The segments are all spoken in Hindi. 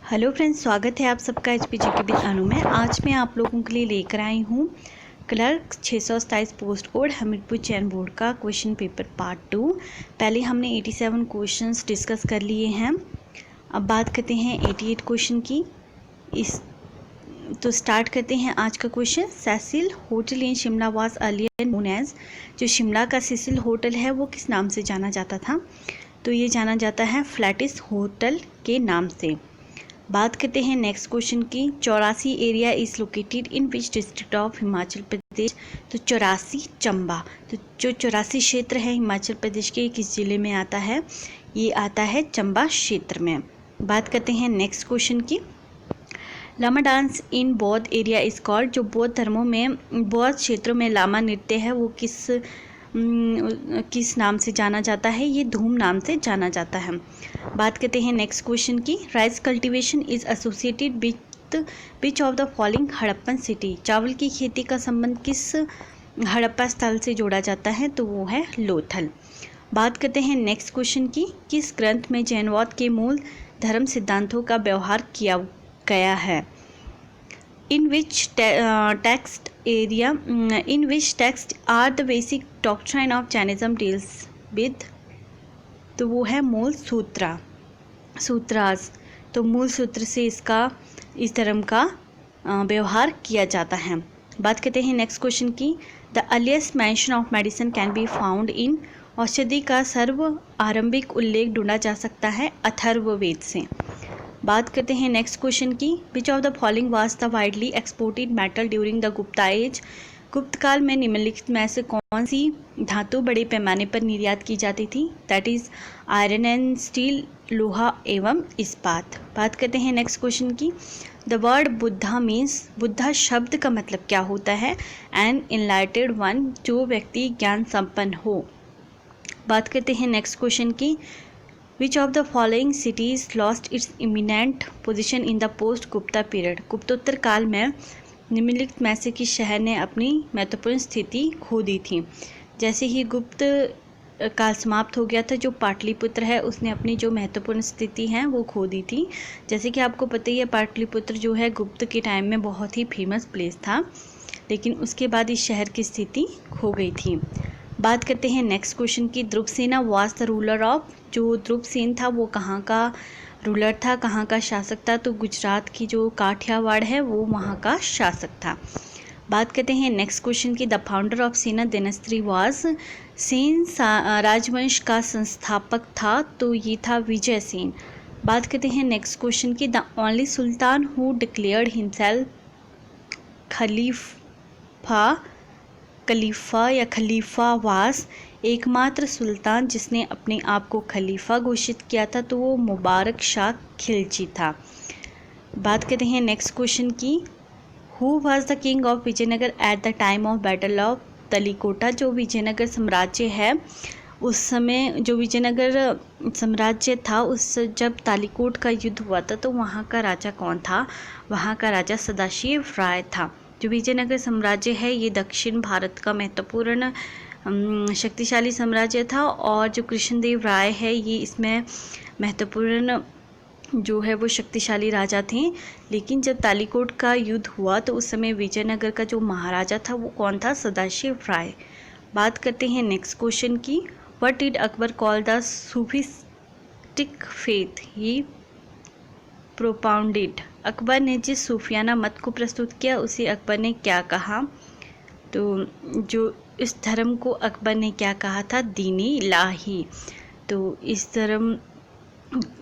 हेलो फ्रेंड्स, स्वागत है आप सबका एचपीजी के विद अनु में। आज मैं आप लोगों के लिए लेकर आई हूँ क्लर्क 627 पोस्ट कोड हमीरपुर चयन बोर्ड का क्वेश्चन पेपर पार्ट 2। पहले हमने 87 क्वेश्चंस डिस्कस कर लिए हैं। अब बात करते हैं 88 क्वेश्चन की। तो स्टार्ट करते हैं आज का question. Cecil hotel in Shimla was earlier known as. जो शिमला का सेसिल होटल है वो किस नाम से जाना जाता था? तो ये जाना जाता है फ्लैटिस होटल के नाम से। बात करते हैं नेक्स्ट क्वेश्चन की। 84 area is located in which district of Himachal Pradesh. तो 84 चंबा। तो जो 84 क्षेत्र है हिमाचल प्रदेश के किस जिले में आता है? ये आता है चंबा क्षेत्र में। बात करते हैं नेक्स्ट क्वेश्चन की। लामा डांस इन बौद्ध एरिया इज कॉल्ड। जो बौद्ध धर्मों में बौद्ध क्षेत्रों में लामा नृत्य है वो किस नाम से जाना जाता है? ये धूम नाम से जाना जाता है। बात करते हैं नेक्स्ट क्वेश्चन की। Rice cultivation is associated with which of the following Harappan city. चावल की खेती का संबंध किस हड़प्पा स्थल से जोड़ा जाता है? तो वो है लोथल। बात करते हैं नेक्स्ट क्वेश्चन की। किस ग्रंथ में जैनवाद के मूल धर्म सिद्धांतों का व्यवहार किया गया है? In which text are the basic doctrine of Jainism deals with? तो वो है मूल सूत्रास। तो मूल सूत्र से इस धर्म का व्यवहार किया जाता है। बात करते हैं नेक्स्ट क्वेश्चन की। The earliest mention of medicine can be found in. औषधि का सर्व आरंभिक उल्लेख ढूंढा जा सकता है अथर्ववेद से। बात करते हैं नेक्स्ट क्वेश्चन की। Which of the following was the widely exported metal during the Gupta age. Gupta काल में निम्नलिखित में से कौन सी धातु बड़े पैमाने पर निर्यात की जाती थी? That is iron and steel, लोहा एवं इस्पात। बात करते हैं नेक्स्ट क्वेश्चन की। The word Buddha means. Buddha शब्द का मतलब क्या होता है? एन इनलाइटेड वन, जो व्यक्ति ज्ञान संपन्न हो। बात करते हैं नेक्स्ट क्वेश्चन की। Which of the following cities lost its eminent position in the post-Gupta period? गुप्तोत्तर काल में निम्नलिखित में से किस शहर ने अपनी महत्वपूर्ण स्थिति खो दी थी? जैसे ही गुप्त काल समाप्त हो गया था, जो पाटलिपुत्र है उसने अपनी जो महत्वपूर्ण स्थिति है वो खो दी थी। जैसे कि आपको पता ही है, पाटलिपुत्र जो है गुप्त के टाइम में बहुत ही फेमस प्लेस था, लेकिन उसके बाद इस शहर की स्थिति खो गई थी। बात करते हैं नेक्स्ट क्वेश्चन की। ध्रुवसेना वाज द रूलर ऑफ। जो ध्रुवसेन था वो कहाँ का रूलर था, कहाँ का शासक था? तो गुजरात की जो काठियावाड़ है वो वहाँ का शासक था। बात करते हैं नेक्स्ट क्वेश्चन की। द फाउंडर ऑफ सेना डायनेस्टी वाज। सेन राजवंश का संस्थापक था, तो ये था विजय सेन। बात करते हैं नेक्स्ट क्वेश्चन की। The only sultan who declared himself Khalifa was. एकमात्र सुल्तान जिसने अपने आप को खलीफा घोषित किया था तो वो मुबारक शाह खिलजी था। बात करते हैं नेक्स्ट क्वेश्चन की। Who was the king of Vijayanagar at the time of battle of Talikota. जो विजयनगर साम्राज्य है उस समय, जो विजयनगर साम्राज्य था जब तालीकोट का युद्ध हुआ था तो वहाँ का राजा कौन था? वहाँ का राजा सदाशिव राय था। जो विजयनगर साम्राज्य है ये दक्षिण भारत का महत्वपूर्ण शक्तिशाली साम्राज्य था, और जो कृष्णदेव राय है ये इसमें महत्वपूर्ण जो है वो शक्तिशाली राजा थे। लेकिन जब तालीकोट का युद्ध हुआ तो उस समय विजयनगर का जो महाराजा था वो कौन था? सदाशिव राय। बात करते हैं नेक्स्ट क्वेश्चन की। What did Akbar call the sufistic faith he propounded. Akbar ने जिस सूफियाना मत को प्रस्तुत किया उसे अकबर ने क्या कहा? तो जो इस धर्म को अकबर ने क्या कहा था? दीनी इलाही। तो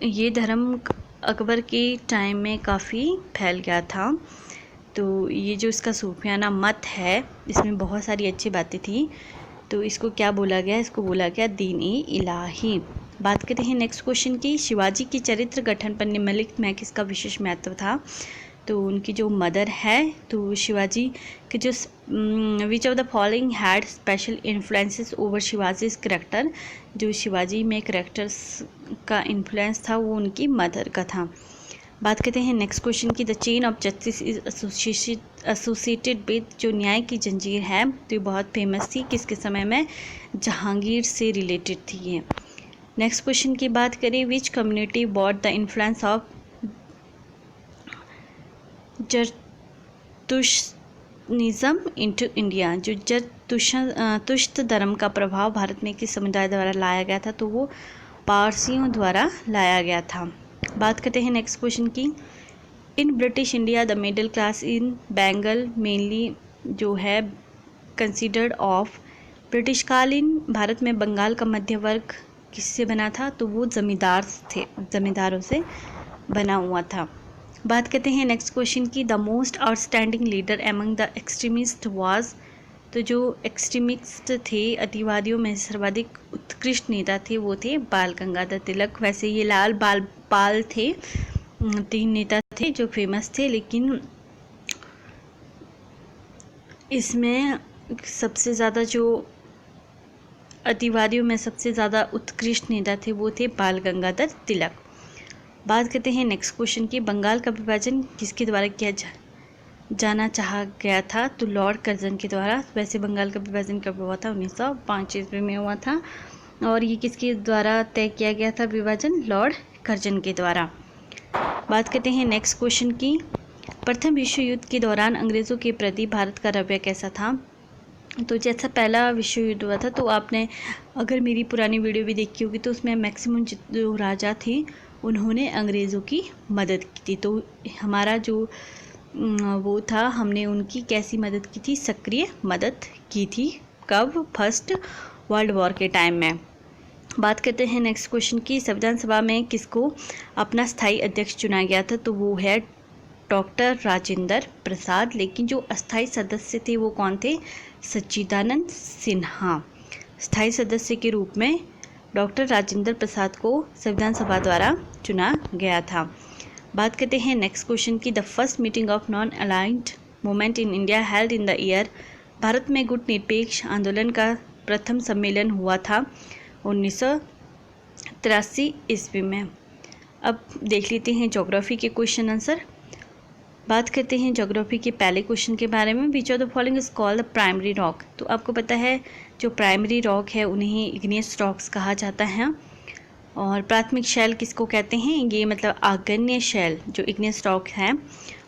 ये धर्म अकबर के टाइम में काफ़ी फैल गया था। तो ये जो इसका सूफियाना मत है इसमें बहुत सारी अच्छी बातें थी, तो इसको क्या बोला गया? इसको बोला गया दीनी इलाही। बात करते हैं नेक्स्ट क्वेश्चन की। शिवाजी की चरित्र गठन पर निम्नलिखित में किसका विशेष महत्व था? तो उनकी जो मदर है, तो शिवाजी के जो विच of the following had special influences over Shivaji's character. जो शिवाजी में करेक्टर्स का इन्फ्लुएंस था वो उनकी मदर का था। बात करते हैं नेक्स्ट क्वेश्चन की। The chain of justice is associated with. जो न्याय की जंजीर है तो ये बहुत फेमस थी, किसके समय में? जहांगीर से रिलेटेड थी ये। नेक्स्ट क्वेश्चन की बात करें। Which community bought the influence of Zoroastrianism into India, जो जरतुश्त धर्म का प्रभाव भारत में किस समुदाय द्वारा लाया गया था, तो वो पारसियों द्वारा लाया गया था। बात करते हैं नेक्स्ट क्वेश्चन की। In British India the middle class in Bengal mainly जो है कंसिडर्ड ऑफ, ब्रिटिशकालीन भारत में बंगाल का मध्य वर्ग किससे बना था, तो वो जमींदारों से बना हुआ था। बात करते हैं नेक्स्ट क्वेश्चन की। The most outstanding leader among the extremist was, तो जो एक्सट्रीमिस्ट थे, अतिवादियों में सर्वाधिक उत्कृष्ट नेता थे वो थे बाल गंगाधर तिलक। वैसे ये लाल पाल थे, 3 नेता थे जो फेमस थे, लेकिन इसमें सबसे ज़्यादा जो अतिवादियों में सबसे ज़्यादा उत्कृष्ट नेता थे वो थे बाल गंगाधर तिलक। बात करते हैं नेक्स्ट क्वेश्चन की। बंगाल का विभाजन किसके द्वारा किया जाना चाहा गया था, तो लॉर्ड कर्जन के द्वारा। वैसे बंगाल का विभाजन कब हुआ था, 1905 ईस्वी में हुआ था, और ये किसके द्वारा तय किया गया था विभाजन, लॉर्ड कर्जन के द्वारा। बात करते हैं नेक्स्ट क्वेश्चन की। प्रथम विश्व युद्ध के दौरान अंग्रेज़ों के प्रति भारत का रवैया कैसा था, तो जैसा पहला विश्व युद्ध हुआ था, तो आपने अगर मेरी पुरानी वीडियो भी देखी होगी तो उसमें मैक्सिमम जो राजा थे उन्होंने अंग्रेज़ों की मदद की थी। तो हमारा जो वो था, हमने उनकी कैसी मदद की थी, सक्रिय मदद की थी। कब, फर्स्ट वर्ल्ड वॉर के टाइम में। बात करते हैं नेक्स्ट क्वेश्चन की। संविधान सभा में किसको अपना स्थायी अध्यक्ष चुना गया था, तो वो है डॉक्टर राजेंद्र प्रसाद। लेकिन जो अस्थायी सदस्य थे वो कौन थे, सच्चिदानंद सिन्हा। स्थायी सदस्य के रूप में डॉक्टर राजेंद्र प्रसाद को संविधान सभा द्वारा चुना गया था। बात करते हैं नेक्स्ट क्वेश्चन की। The first meeting of non aligned movement in India held in the year, Bharat में गुटनिरपेक्ष आंदोलन का प्रथम सम्मेलन हुआ था 1983 ईस्वी में। अब देख लेते हैं ज्योग्राफी के क्वेश्चन आंसर। बात करते हैं ज्योग्राफी के पहले क्वेश्चन के बारे में। विच of the following is called the primary rock, तो आपको पता है जो प्राइमरी रॉक है उन्हें इग्नियस रॉक्स कहा जाता है। और प्राथमिक शैल किसको कहते हैं, ये मतलब आग्नेय शैल जो इग्नियस रॉक हैं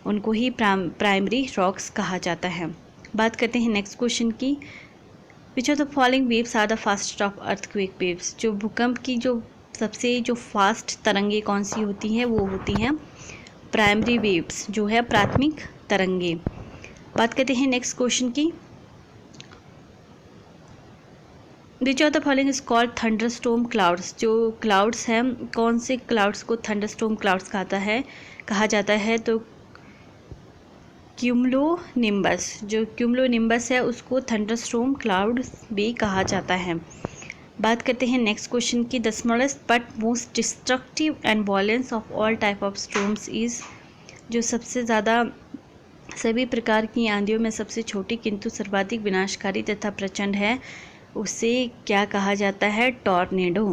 उनको ही प्राइमरी रॉक्स कहा जाता है। बात करते हैं नेक्स्ट क्वेश्चन की। Which of the following waves are the fastest of earthquake waves, जो भूकंप की जो सबसे जो फास्ट तरंगे कौन सी होती हैं, वो होती हैं प्राइमरी वेव्स, जो है प्राथमिक तरंगे। बात करते हैं नेक्स्ट क्वेश्चन की। Which of the following is called thunderstorm clouds, जो क्लाउड्स हैं कौन से क्लाउड्स को थंडरस्टॉर्म क्लाउड्स कहा जाता है, तो क्यूमुलोनिम्बस, जो क्यूमुलोनिम्बस है उसको थंडरस्टॉर्म क्लाउड्स भी कहा जाता है। बात करते हैं नेक्स्ट क्वेश्चन की। The smallest but most destructive and violence of all type of storms is, जो सबसे ज़्यादा सभी प्रकार की आंधियों में सबसे छोटी किंतु सर्वाधिक विनाशकारी तथा प्रचंड है, उसे क्या कहा जाता है, टॉर्नेडो।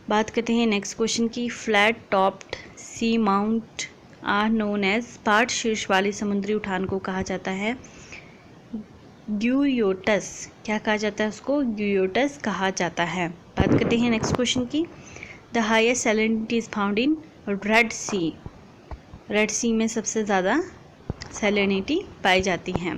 बात करते हैं नेक्स्ट क्वेश्चन की। Flat topped seamount are known as, पार्ट शीर्ष वाले समुद्री उठान को कहा जाता है ग्यूयोटस, क्या कहा जाता है उसको, ग्यूयोटस कहा जाता है। बात करते हैं नेक्स्ट क्वेश्चन की। The highest salinity is found in red sea, red sea में सबसे ज़्यादा सैलिनिटी पाई जाती है।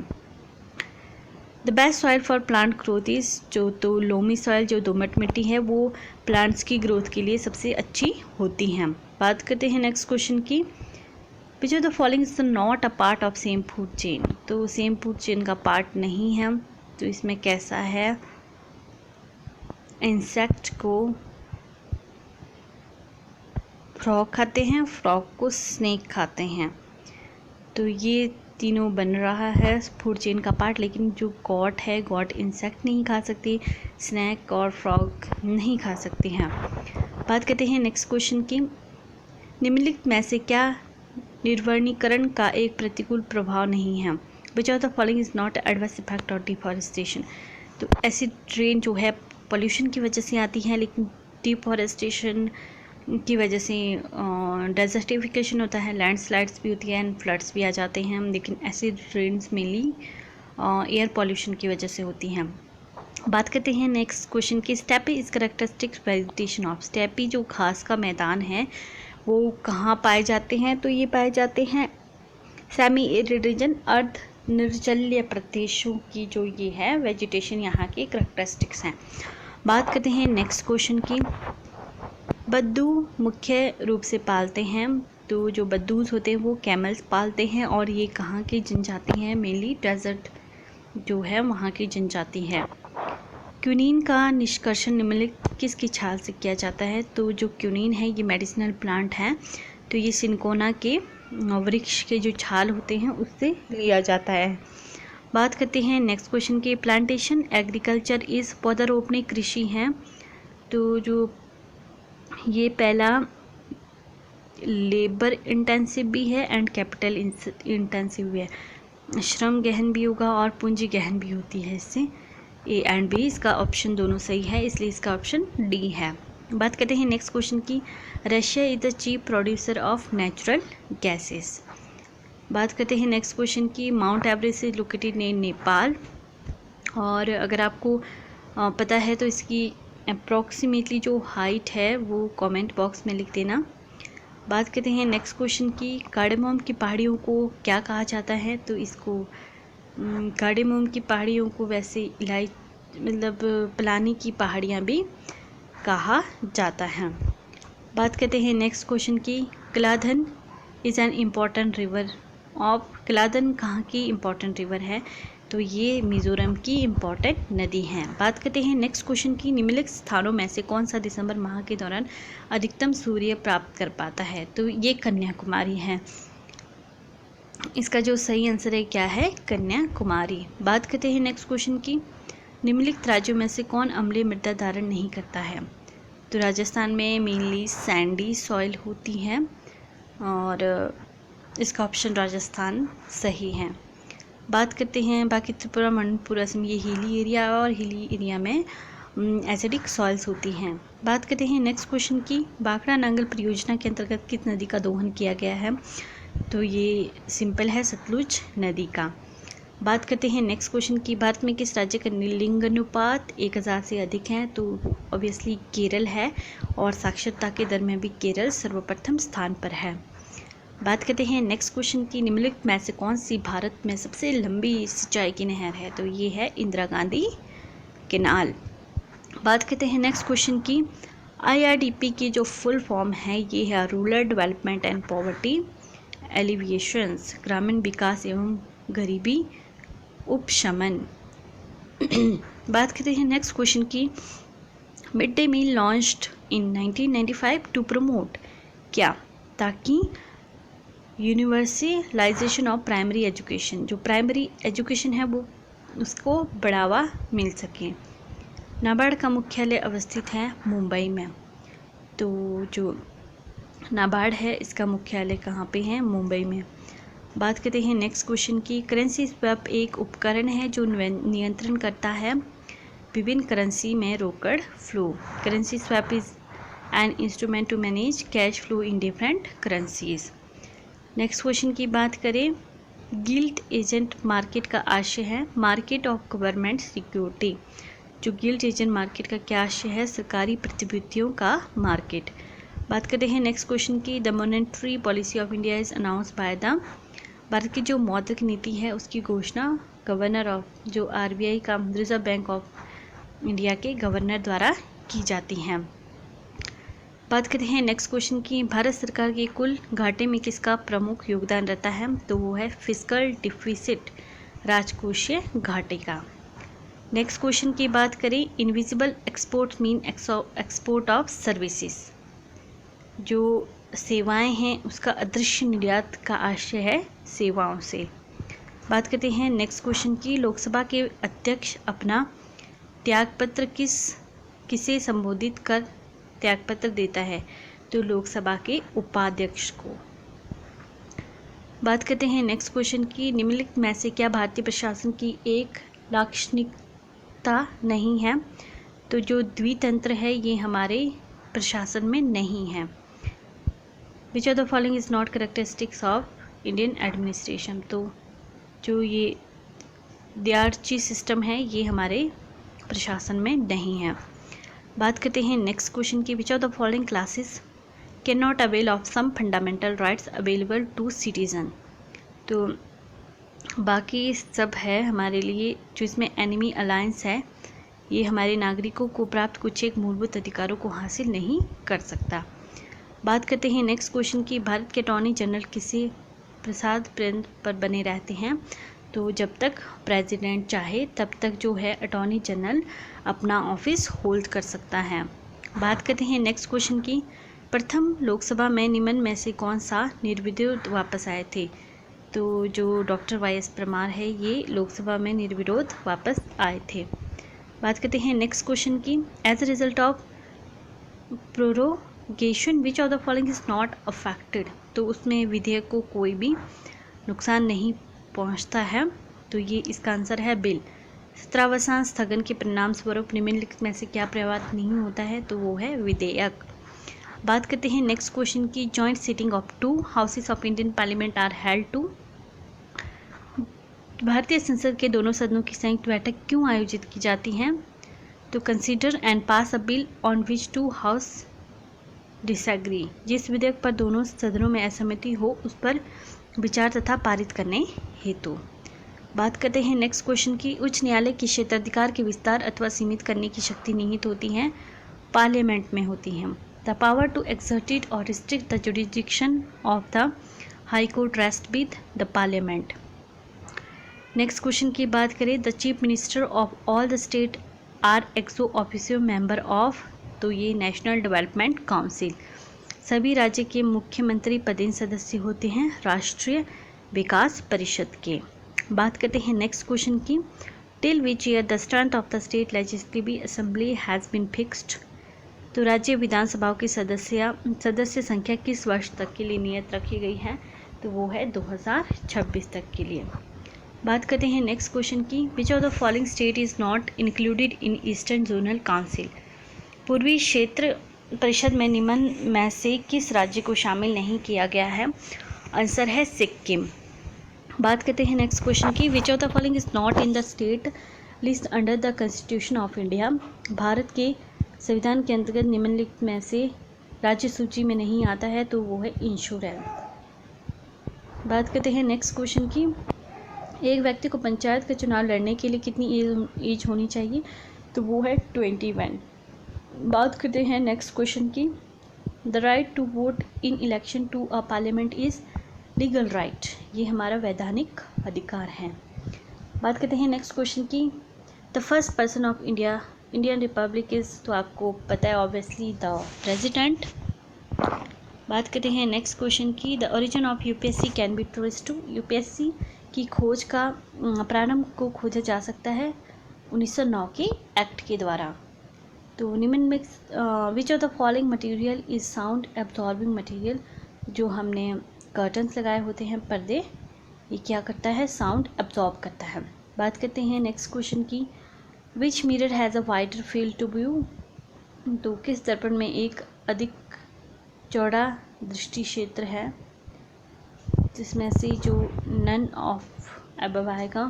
The best soil for plant growth is, जो तो लोमी सॉइल जो दोमट मिट्टी है वो प्लांट्स की ग्रोथ के लिए सबसे अच्छी होती हैं। बात करते हैं नेक्स्ट क्वेश्चन की। Which of the following is not a part of same food chain, तो सेम फूड चेन का पार्ट नहीं है, तो इसमें कैसा है, इंसेक्ट को फ्रॉग खाते हैं, फ्रॉग को स्नेक खाते हैं, तो ये तीनों बन रहा है फूड चेन का पार्ट। लेकिन जो गॉट है, गॉट इंसेक्ट नहीं खा सकती, स्नैक और फ्रॉग नहीं खा सकती हैं। बात करते हैं नेक्स्ट क्वेश्चन की। निम्नलिखित में से क्या निर्वनीकरण का एक प्रतिकूल प्रभाव नहीं है, विच of the following is not adverse effect of deforestation, तो एसिड रेन जो है पॉल्यूशन की वजह से आती है, लेकिन डिफॉरेस्टेशन की वजह से डेजर्टिफिकेशन होता है, लैंडस्लाइड्स भी होती है एंड फ्लड्स भी आ जाते हैं, लेकिन acid rains mainly air pollution की वजह से होती हैं। बात करते हैं नेक्स्ट क्वेश्चन की। Steppe is characteristic vegetation of, steppe जो घास का मैदान है वो कहाँ पाए जाते हैं, तो ये पाए जाते हैं सेमी एरिड रीजन, अर्ध निर्जलीय प्रदेशों की जो ये है वेजिटेशन यहाँ की करैक्टरिस्टिक्स हैं। बात करते हैं नेक्स्ट क्वेश्चन की। बद्दू मुख्य रूप से पालते हैं, तो जो बद्दूज होते हैं वो कैमल्स पालते हैं और ये कहाँ की जनजाति हैं, मेनली डेजर्ट जो है वहाँ की जनजाति है। क्यूनिन का निष्कर्षण निम्नलिखित किसकी छाल से किया जाता है, तो जो क्यूनिन है ये मेडिसिनल प्लांट है, तो ये सिनकोना के वृक्ष के जो छाल होते हैं उससे लिया जाता है। बात करते हैं नेक्स्ट क्वेश्चन की। प्लांटेशन एग्रीकल्चर इस पौधारोपणी कृषि है, तो जो ये पहला लेबर इंटेंसिव भी है एंड कैपिटल इंटेंसिव भी है, श्रम गहन भी होगा और पूंजी गहन भी होती है। इससे ए एंड बी, इसका ऑप्शन दोनों सही है, इसलिए इसका ऑप्शन डी है। बात करते हैं नेक्स्ट क्वेश्चन की। Russia is the chief producer of natural gases. बात करते हैं नेक्स्ट क्वेश्चन की। माउंट एवरेस्ट इज लोकेटेड इन नेपाल, और अगर आपको पता है तो इसकी अप्रॉक्सीमेटली जो हाइट है वो कमेंट बॉक्स में लिख देना। बात करते हैं नेक्स्ट क्वेश्चन की। कार्डेमोम की पहाड़ियों को क्या कहा जाता है, तो इसको कार्डेमोम की पहाड़ियों को वैसे मतलब पलानी की पहाड़ियाँ भी कहा जाता है। बात करते हैं नेक्स्ट क्वेश्चन की। Kaladan is an important river of, Kaladan कहाँ की इम्पॉर्टेंट रिवर है, तो ये मिज़ोरम की इम्पॉर्टेंट नदी है। बात करते हैं नेक्स्ट क्वेश्चन की। निम्नलिखित स्थानों में से कौन सा दिसंबर माह के दौरान अधिकतम सूर्य प्राप्त कर पाता है, तो ये कन्याकुमारी है। इसका जो सही आंसर है क्या है, कन्याकुमारी। बात करते हैं नेक्स्ट क्वेश्चन की। निम्नलिखित राज्यों में से कौन अम्लीय मृदा धारण नहीं करता है, तो राजस्थान में मेनली सैंडी सॉइल होती है और इसका ऑप्शन राजस्थान सही है। बात करते हैं बाकी त्रिपुरा, मणिपुर, असम, ये हिली एरिया और हिली एरिया में एसिडिक सॉइल्स होती हैं। बात करते हैं नेक्स्ट क्वेश्चन की। भाखड़ा नांगल परियोजना के अंतर्गत किस नदी का दोहन किया गया है, तो ये सिंपल है, सतलुज नदी का। बात करते हैं नेक्स्ट क्वेश्चन की। भारत में किस राज्य का लिंगानुपात 1000 से अधिक है, तो ऑब्वियसली केरल है और साक्षरता के दर में भी केरल सर्वप्रथम स्थान पर है। बात करते हैं नेक्स्ट क्वेश्चन की। निम्नलिखित में से कौन सी भारत में सबसे लंबी सिंचाई की नहर है, तो ये है इंदिरा गांधी कैनाल। बात करते हैं नेक्स्ट क्वेश्चन की। IRDP की जो फुल फॉर्म है ये है rural development and poverty alleviations, ग्रामीण विकास एवं गरीबी उपशमन। बात करते हैं नेक्स्ट क्वेश्चन की। Mid day meal launched in 1995 to promote क्या, ताकि यूनिवर्सलाइजेशन ऑफ प्राइमरी एजुकेशन, जो प्राइमरी एजुकेशन है वो उसको बढ़ावा मिल सके। नाबार्ड का मुख्यालय अवस्थित है मुंबई में, तो जो नाबार्ड है इसका मुख्यालय कहाँ पे है, मुंबई में। बात करते हैं नेक्स्ट क्वेश्चन की। करेंसी स्वैप एक उपकरण है जो नियंत्रण करता है विभिन्न करेंसी में रोकड़ flow. Currency swap is an instrument to manage cash flow in different currencies. Next question की बात करें। गिल्ट एजेंट मार्केट का आशय है मार्केट ऑफ गवर्नमेंट सिक्योरिटी। जो गिल्ट एजेंट मार्केट का क्या आशय है, सरकारी प्रतिभूतियों का मार्केट। बात करते हैं नेक्स्ट क्वेश्चन की। The monetary policy of India is announced by the, Bharat की जो मौद्रिक नीति है उसकी घोषणा गवर्नर ऑफ, जो RBI का रिजर्व बैंक ऑफ इंडिया के गवर्नर द्वारा की जाती हैं। बात करते हैं नेक्स्ट क्वेश्चन की। भारत सरकार के कुल घाटे में किसका प्रमुख योगदान रहता है, तो वो है फिस्कल डिफिसिट, राजकोषीय घाटे का। नेक्स्ट क्वेश्चन की बात करें। Invisible export mean export of services, जो सेवाएं हैं उसका अदृश्य निर्यात का आशय है सेवाओं से। बात करते हैं नेक्स्ट क्वेश्चन की। लोकसभा के अध्यक्ष अपना त्यागपत्र किसे संबोधित कर त्यागपत्र देता है, तो लोकसभा के उपाध्यक्ष को। बात करते हैं नेक्स्ट क्वेश्चन की। निम्नलिखित में से क्या भारतीय प्रशासन की एक लाक्षणिकता नहीं है, तो जो द्वितंत्र है ये हमारे प्रशासन में नहीं है। विच of the following is not characteristics of Indian administration, तो जो ये द्व्यार्ची सिस्टम है ये हमारे प्रशासन में नहीं है। बात करते हैं नेक्स्ट क्वेश्चन की। Which of the following classes can not avail of some fundamental rights available to citizen, तो बाकी सब है हमारे लिए जो इसमें एनिमी अलायंस है, ये हमारे नागरिकों को प्राप्त कुछ एक मूलभूत अधिकारों को हासिल नहीं कर सकता। बात करते हैं नेक्स्ट क्वेश्चन की, भारत के अटॉर्नी जनरल किसी प्रसाद पद पर बने रहते हैं? तो जब तक प्रेसिडेंट चाहे तब तक जो है अटॉर्नी जनरल अपना ऑफिस होल्ड कर सकता है। बात करते हैं नेक्स्ट क्वेश्चन की, प्रथम लोकसभा में निम्न में से कौन सा निर्विरोध वापस आए थे? तो जो डॉक्टर वाई.एस. परमार है, ये लोकसभा में निर्विरोध वापस आए थे। बात करते हैं नेक्स्ट क्वेश्चन की, as a result of prorogation which of the following is not affected? तो उसमें विधेयक को कोई भी नुकसान नहीं पहुंचता है, तो ये इसका आंसर है बिल। सत्रावसान स्थगन के परिणाम स्वरूप निम्नलिखित में से क्या प्रभावित नहीं होता है? तो वो है विधेयक। बात करते हैं नेक्स्ट क्वेश्चन की, joint sitting of 2 houses of Indian parliament are held to? भारतीय संसद के दोनों सदनों की संयुक्त बैठक क्यों आयोजित की जाती हैं? तो consider and pass a bill on which 2 house disagree, जिस विधेयक पर दोनों सदनों में असहमति हो उस पर विचार तथा पारित करने हेतु। बात करते हैं नेक्स्ट क्वेश्चन की, उच्च न्यायालय की क्षेत्राधिकार के विस्तार अथवा सीमित करने की शक्ति निहित होती है पार्लियामेंट में होती है। The power to exert or restrict the jurisdiction of the high court rest with the parliament. Next question की बात करें, the chief minister of all the state are ex officio member of? तो ये नेशनल डेवलपमेंट काउंसिल। सभी राज्य के मुख्यमंत्री पदेन सदस्य होते हैं राष्ट्रीय विकास परिषद के। बात करते हैं नेक्स्ट क्वेश्चन की, till which year the strength of the state legislative assembly has been fixed? तो राज्य विधानसभाओं की सदस्य संख्या किस वर्ष तक के लिए नियत रखी गई है? तो वो है 2026 तक के लिए। बात करते हैं नेक्स्ट क्वेश्चन की, which of the following state is not included in eastern zonal council? पूर्वी क्षेत्र परिषद में निम्न में से किस राज्य को शामिल नहीं किया गया है? आंसर है सिक्किम। बात करते हैं नेक्स्ट क्वेश्चन की, which of the following is not in the state list under the constitution of India? Bharat के संविधान के अंतर्गत निम्नलिखित में से राज्य सूची में नहीं आता है, तो वो है इंश्योरेंस। बात करते हैं नेक्स्ट क्वेश्चन की, एक व्यक्ति को पंचायत का चुनाव लड़ने के लिए कितनी एज होनी चाहिए? तो वो है 21। बात करते हैं नेक्स्ट क्वेश्चन की, the right to vote in election to a parliament is legal right, ये हमारा वैधानिक अधिकार है। बात करते हैं नेक्स्ट क्वेश्चन की, the first person of Indian republic is? तो आपको पता है ऑब्वियसली द प्रेजिडेंट। बात करते हैं नेक्स्ट क्वेश्चन की, the origin of UPSC can be traced to? UPSC की खोज का प्रारंभ को खोजा जा सकता है 1909 के एक्ट के द्वारा। तो निम्न में विच of the following material is sound absorbing material? जो हमने कर्टन्स लगाए होते हैं, पर्दे, ये क्या करता है? साउंड एब्जॉर्ब करता है। बात करते हैं नेक्स्ट क्वेश्चन की, which mirror has a wider field to view? तो किस दर्पण में एक अधिक चौड़ा दृष्टि क्षेत्र है, जिसमें से जो नन ऑफ अबव आएगा।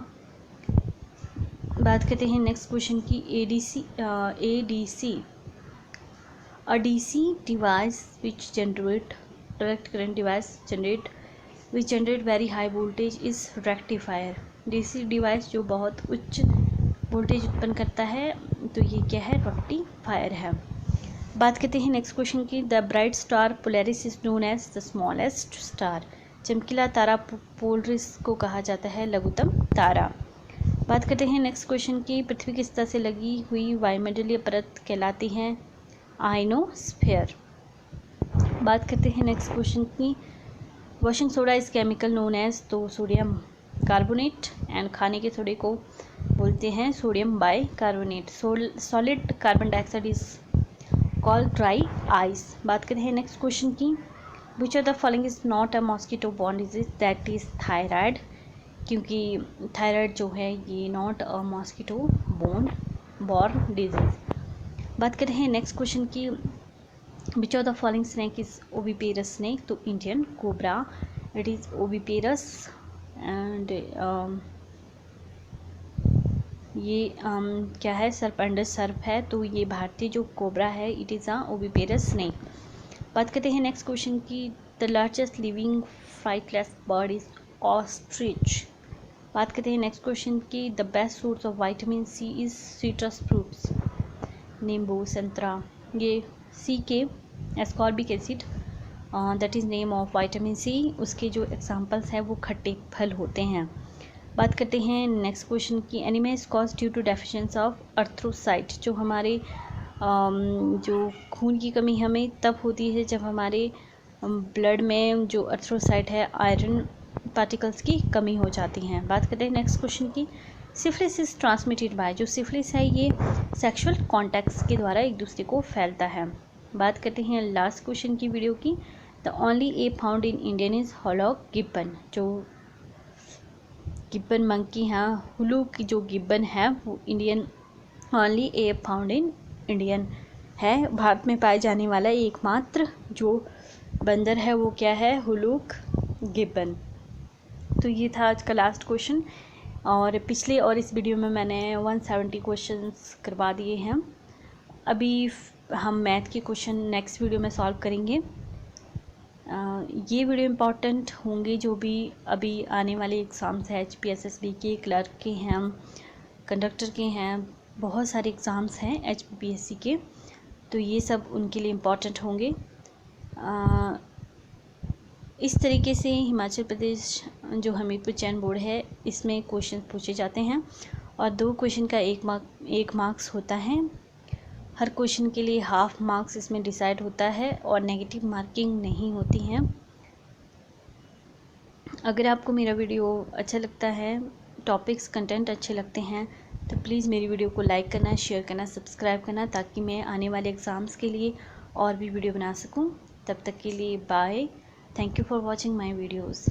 बात करते हैं नेक्स्ट क्वेश्चन की, ADC a DC device which generate direct current device which generate very high voltage is rectifier. DC device जो बहुत उच्च वोल्टेज उत्पन्न करता है, तो ये क्या है? रेक्टिफायर है। बात करते हैं नेक्स्ट क्वेश्चन की, the bright star Polaris is known as the smallest star. चमकीला तारा पोलरिस को कहा जाता है लघुत्तम तारा। बात करते हैं नेक्स्ट क्वेश्चन की, पृथ्वी की सतह से लगी हुई वायुमंडलीय परत कहलाती है आयनोस्फीयर। बात करते हैं नेक्स्ट क्वेश्चन की, washing soda is chemical known as? तो सोडियम कार्बोनेट, एंड खाने के सोडे को बोलते हैं sodium bicarbonate. Solid carbon dioxide is called dry ice. बात करते हैं नेक्स्ट क्वेश्चन की, which of the following is not a mosquito borne disease? That is thyroid, क्योंकि थायराइड जो है ये not a mosquito borne disease. बात करते हैं नेक्स्ट क्वेश्चन की, which of the following snake is oviparous snake? तो Indian cobra, it is oviparous. And ये क्या है? सर्पेंडस सर्प है, तो ये भारतीय जो कोबरा है it is a oviparous snake. बात करते हैं नेक्स्ट क्वेश्चन की, the largest living flightless bird is? Ostrich. बात करते हैं नेक्स्ट क्वेश्चन की, the best source of vitamin C is citrus fruits. नींबू, संतरा, ये सी के ascorbic acid that is name of vitamin C, उसके जो एग्जांपल्स हैं वो खट्टे फल होते हैं। बात करते हैं नेक्स्ट क्वेश्चन की, anaemia is cause due to deficiency of erythrocyte. जो हमारे जो खून की कमी हमें तब होती है जब हमारे ब्लड में जो अर्थ्रोसाइट है, आयरन पार्टिकल्स की कमी हो जाती हैं। बात करते हैं नेक्स्ट क्वेश्चन की, सिफिलिस इज ट्रांसमिटेड बाय। जो सिफिलिस है ये सेक्सुअल कॉन्टैक्ट्स के द्वारा एक दूसरे को फैलता है। बात करते हैं लास्ट क्वेश्चन की वीडियो की, the only ape found in Indian is hoolock gibbon. जो गिब्बन मंकी है, हुलू की जो गिब्बन है वो Indian only ape found in Indian है। भारत में पाए जाने वाला एकमात्र जो बंदर है वो क्या है, हुलूक गिब्बन। तो ये था आज का लास्ट क्वेश्चन, और पिछले और इस वीडियो में मैंने 170 क्वेश्चंस करवा दिए हैं। अभी हम मैथ के क्वेश्चन नेक्स्ट वीडियो में सॉल्व करेंगे। ये वीडियो इम्पॉर्टेंट होंगे जो भी अभी आने वाले एग्ज़ाम्स हैं, HPSSB के, क्लर्क के हैं, कंडक्टर के हैं, बहुत सारे एग्ज़ाम्स हैं HPPSC के, तो ये सब उनके लिए इम्पॉर्टेंट होंगे। इस तरीके से हिमाचल प्रदेश जो हमीरपुर चयन बोर्ड है इसमें क्वेश्चन पूछे जाते हैं, और 2 क्वेश्चन का 1 मार्क्स होता है। हर क्वेश्चन के लिए हाफ मार्क्स इसमें डिसाइड होता है और नेगेटिव मार्किंग नहीं होती हैं। अगर आपको मेरा वीडियो अच्छा लगता है, टॉपिक्स कंटेंट अच्छे लगते हैं, तो प्लीज़ मेरी वीडियो को लाइक करना, शेयर करना, सब्सक्राइब करना, ताकि मैं आने वाले एग्ज़ाम्स के लिए और भी वीडियो बना सकूं। तब तक के लिए bye. Thank you for watching my videos.